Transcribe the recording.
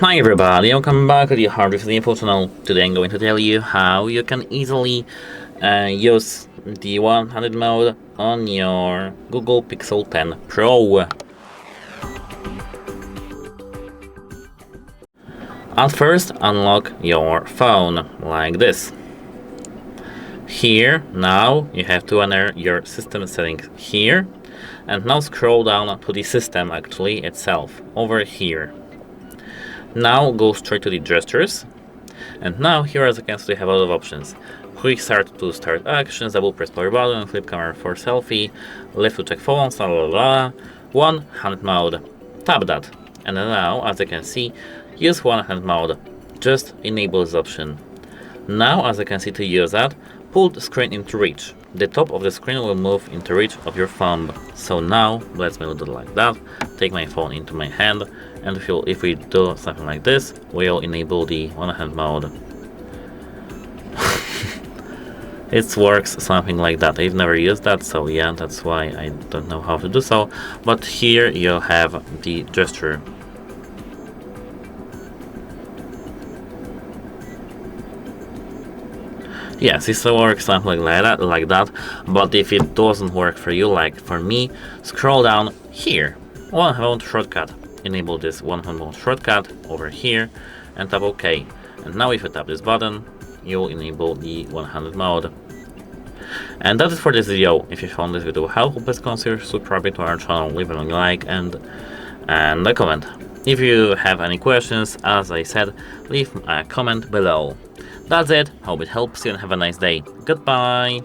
Hi everybody, welcome back to the HardReset.Info channel. Today I'm going to tell you how you can easily use the 100 mode on your Google Pixel 10 Pro. At first, unlock your phone like this. Here, now you have to enter your system settings here, and now scroll down to the system actually itself over here. Now go straight to the gestures, and now here as you can see we have a lot of options. Quick start to start actions, double press power button, flip camera for selfie, left to check phones, la la la, 100 mode. Tap that, and now as you can see, use 100 mode. Just enable this option. Now as you can see, to use that, pull the screen into reach. The top of the screen will move into reach of your thumb. So now let's do it like that. Take my phone into my hand, and if we do something like this, we'll enable the 100 mode. It works something like that. I've never used that, so yeah, that's why I don't know how to do so. But here you have the gesture. Yes, it works something like that, but if it doesn't work for you, like for me, scroll down here, 100 mode shortcut. Enable this 100 mode shortcut over here and tap OK. And now if you tap this button, you'll enable the 100 mode. And that is for this video. If you found this video helpful, please consider subscribing to our channel, leave a like and a comment. If you have any questions, as I said, leave a comment below. That's it, hope it helps you and have a nice day. Goodbye!